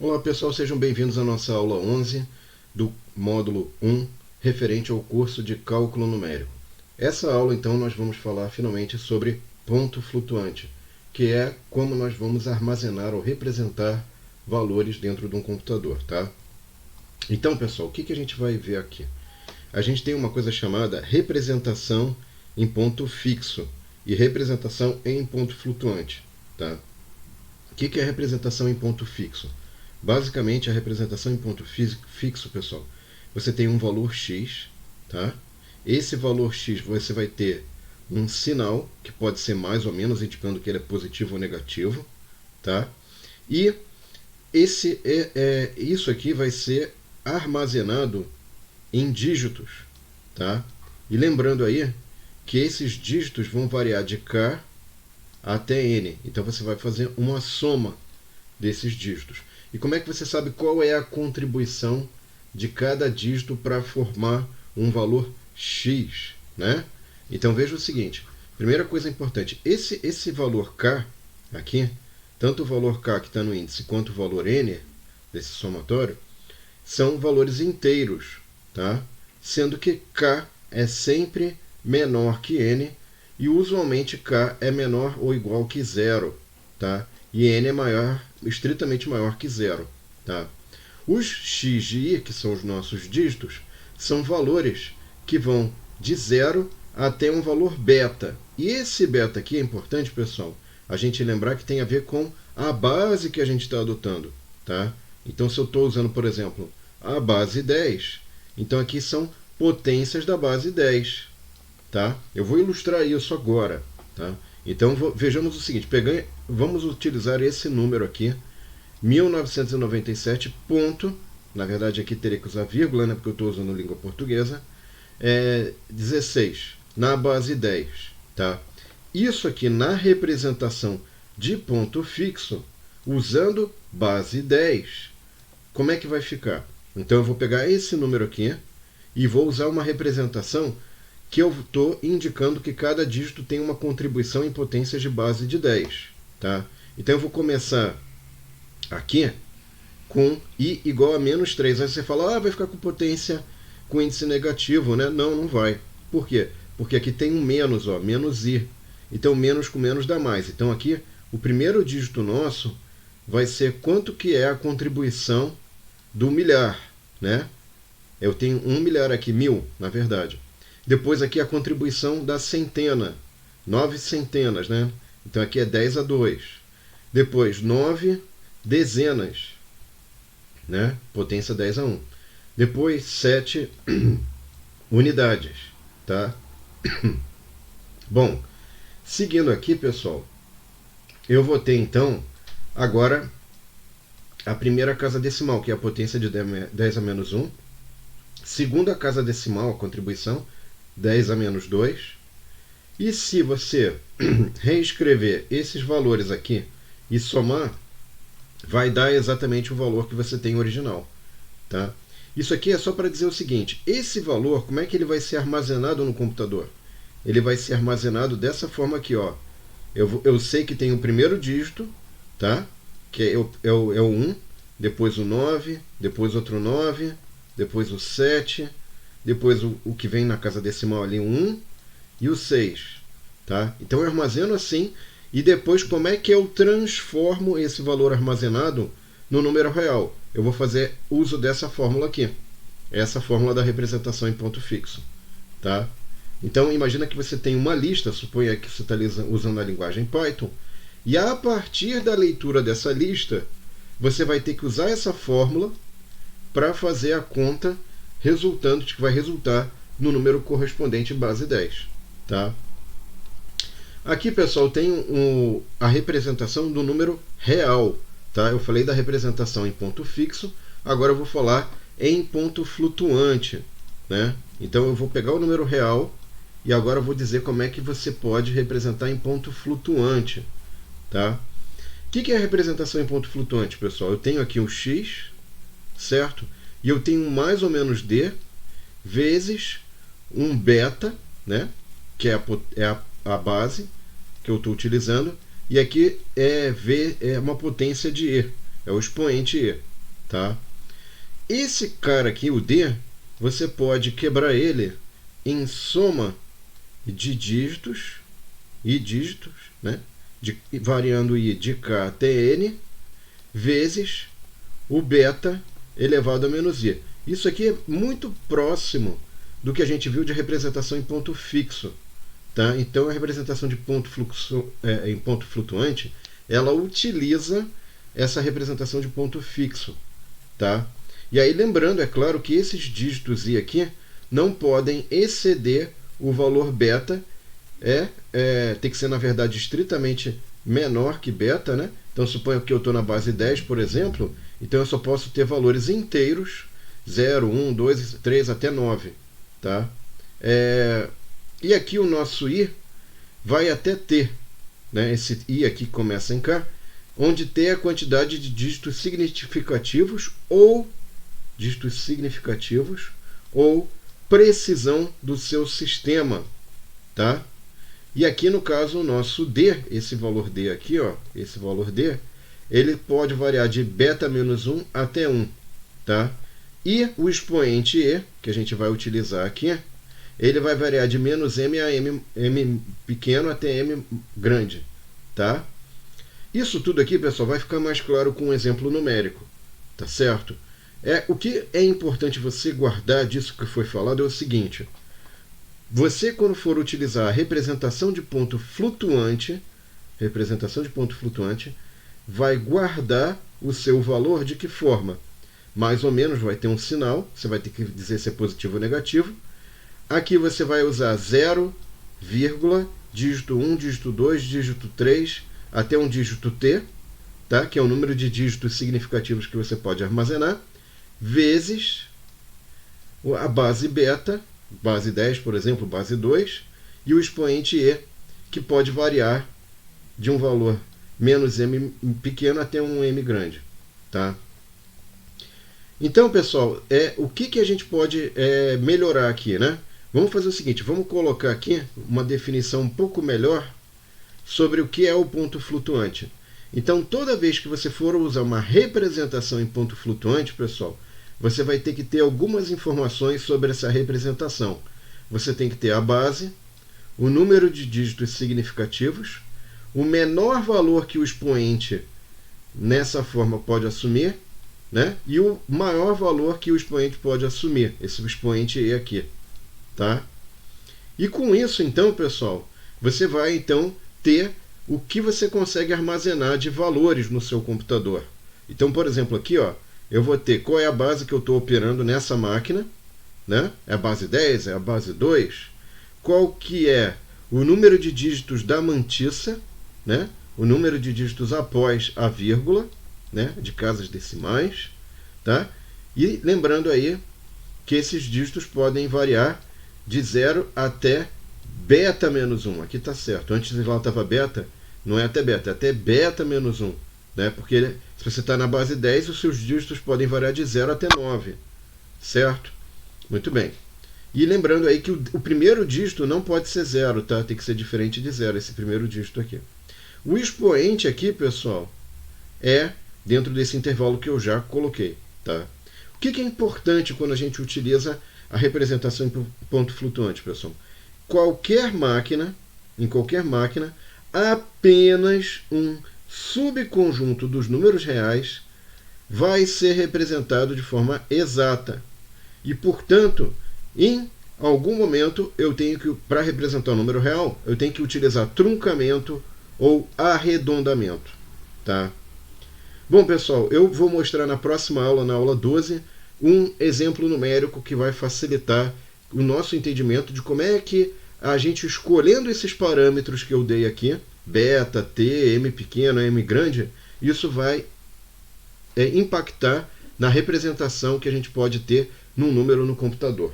Olá pessoal, sejam bem-vindos à nossa aula 11 do módulo 1, referente ao curso de Cálculo Numérico. Essa aula, então, nós vamos falar finalmente sobre ponto flutuante, que é como nós vamos armazenar ou representar valores dentro de um computador, tá? Então, pessoal, o que a gente vai ver aqui? A gente tem uma coisa chamada representação em ponto fixo e representação em ponto flutuante, tá? O que é representação em ponto fixo? Basicamente, a representação em ponto fixo, pessoal, você tem um valor x, tá? Esse valor x você vai ter um sinal, que pode ser mais ou menos, indicando que ele é positivo ou negativo, tá? E isso aqui vai ser armazenado em dígitos, tá? E lembrando aí que esses dígitos vão variar de k até n. Então você vai fazer uma soma desses dígitos. E como é que você sabe qual é a contribuição de cada dígito para formar um valor x, né? Então veja o seguinte, primeira coisa importante, esse valor k aqui, tanto o valor k que está no índice quanto o valor n desse somatório, são valores inteiros, tá? Sendo que k é sempre menor que n e usualmente k é menor ou igual que zero, tá? E n é estritamente maior que zero, tá? Os x e i, que são os nossos dígitos, são valores que vão de zero até um valor beta. E esse beta aqui é importante, pessoal, a gente lembrar que tem a ver com a base que a gente está adotando, tá? Então, se eu estou usando, por exemplo, a base 10, então aqui são potências da base 10, tá? Eu vou ilustrar isso agora, tá? Então, vejamos o seguinte, vamos utilizar esse número aqui, 1997, ponto, na verdade aqui teria que usar vírgula, né, porque eu estou usando língua portuguesa, 16, na base 10, tá? Isso aqui na representação de ponto fixo, usando base 10, como é que vai ficar? Então eu vou pegar esse número aqui e vou usar uma representação que eu estou indicando que cada dígito tem uma contribuição em potências de base de 10. Tá? Então eu vou começar aqui com i igual a menos 3. Aí você fala, vai ficar com potência com índice negativo, né? Não, não vai. Por quê? Porque aqui tem um menos, menos i. Então menos com menos dá mais. Então aqui o primeiro dígito nosso vai ser quanto que é a contribuição do milhar, né? Eu tenho 1 milhar aqui, 1000, na verdade. Depois aqui a contribuição da centena, 9 centenas, né? Então aqui é 10 a 2. Depois 9 dezenas, né? Potência 10 a 1. Depois 7 unidades, tá? Bom, seguindo aqui, pessoal, eu vou ter então agora a primeira casa decimal, que é a potência de 10 a menos 1. Segunda casa decimal, a contribuição, 10 a menos 2. E se você reescrever esses valores aqui e somar, vai dar exatamente o valor que você tem original, tá? Isso aqui é só para dizer o seguinte, esse valor, como é que ele vai ser armazenado no computador? Ele vai ser armazenado dessa forma aqui, ó. Eu sei que tem o primeiro dígito, tá? Que é o 1, depois o 9, depois outro 9, depois o 7, depois o que vem na casa decimal ali, o 1 e o 6. Tá? Então eu armazeno assim, e depois como é que eu transformo esse valor armazenado no número real? Eu vou fazer uso dessa fórmula aqui, essa fórmula da representação em ponto fixo. Tá? Então imagina que você tem uma lista, suponha que você está usando a linguagem Python, e a partir da leitura dessa lista, você vai ter que usar essa fórmula para fazer a conta resultante, que vai resultar no número correspondente base 10. Tá? Aqui, pessoal, tem a representação do número real. Tá? Eu falei da representação em ponto fixo, agora eu vou falar em ponto flutuante. Né? Então eu vou pegar o número real e agora eu vou dizer como é que você pode representar em ponto flutuante. Tá? O que é a representação em ponto flutuante, pessoal? Eu tenho aqui um x, certo? E eu tenho mais ou menos d vezes um beta, né? Que é a base que eu estou utilizando. E aqui é uma potência de e, é o expoente e. tá? Esse cara aqui, o D, você pode quebrar ele em soma de dígitos e dígitos, né? Variando I de K até N, vezes o beta elevado a menos I. Isso aqui é muito próximo do que a gente viu de representação em ponto fixo. Tá? Então, a representação de em ponto flutuante, ela utiliza essa representação de ponto fixo. Tá? E aí, lembrando, é claro, que esses dígitos I aqui não podem exceder o valor beta. Tem que ser, na verdade, estritamente menor que beta, né? Então, suponho que eu estou na base 10, por exemplo, então eu só posso ter valores inteiros, 0, 1, 2, 3 até 9. Tá? E aqui o nosso I vai até T, né? Esse I aqui começa em K, onde T é a quantidade de dígitos significativos ou precisão do seu sistema. Tá? E aqui, no caso, o nosso D, esse valor D aqui, ó, esse valor D, ele pode variar de beta menos 1 até 1. Tá? E o expoente E, que a gente vai utilizar aqui, ele vai variar de menos m a m pequeno até m grande. Tá? Isso tudo aqui, pessoal, vai ficar mais claro com um exemplo numérico. Tá certo? O que é importante você guardar disso que foi falado é o seguinte: você, quando for utilizar a representação de ponto flutuante, vai guardar o seu valor de que forma? Mais ou menos vai ter um sinal, você vai ter que dizer se é positivo ou negativo. Aqui você vai usar 0, dígito 1, dígito 2, dígito 3, até um dígito T, tá? Que é o número de dígitos significativos que você pode armazenar, vezes a base beta, base 10, por exemplo, base 2, e o expoente E, que pode variar de um valor menos m pequeno até um m grande. Tá? Então, pessoal, o que a gente pode melhorar aqui, né? Vamos fazer o seguinte, vamos colocar aqui uma definição um pouco melhor sobre o que é o ponto flutuante. Então, toda vez que você for usar uma representação em ponto flutuante, pessoal, você vai ter que ter algumas informações sobre essa representação. Você tem que ter a base, o número de dígitos significativos, o menor valor que o expoente nessa forma pode assumir, né? E o maior valor que o expoente pode assumir, esse expoente E aqui. Tá? E com isso, então, pessoal, você vai então ter o que você consegue armazenar de valores no seu computador. Então, por exemplo, aqui, ó, eu vou ter qual é a base que eu estou operando nessa máquina, né? É a base 10, é a base 2, qual que é o número de dígitos da mantissa, né? O número de dígitos após a vírgula, né? De casas decimais, tá? E lembrando aí que esses dígitos podem variar de 0 até beta menos 1. Aqui está certo. Antes lá estava beta, não é até beta menos 1. Né? Porque se você está na base 10, os seus dígitos podem variar de 0 até 9. Certo? Muito bem. E lembrando aí que o primeiro dígito não pode ser 0, tá? Tem que ser diferente de 0, esse primeiro dígito aqui. O expoente aqui, pessoal, é dentro desse intervalo que eu já coloquei. Tá? O que é importante quando a gente utiliza a representação em ponto flutuante, pessoal? Em qualquer máquina, apenas um subconjunto dos números reais vai ser representado de forma exata. E, portanto, em algum momento, para representar o número real, eu tenho que utilizar truncamento ou arredondamento. Tá? Bom, pessoal, eu vou mostrar na próxima aula, na aula 12, um exemplo numérico que vai facilitar o nosso entendimento de como é que a gente, escolhendo esses parâmetros que eu dei aqui, beta, t, m pequeno, m grande, isso vai impactar na representação que a gente pode ter num número no computador.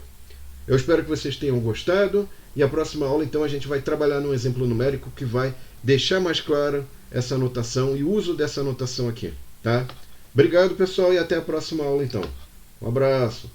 Eu espero que vocês tenham gostado, e a próxima aula, então, a gente vai trabalhar num exemplo numérico que vai deixar mais claro essa notação e o uso dessa notação aqui. Tá? Obrigado, pessoal, e até a próxima aula, então. Um abraço.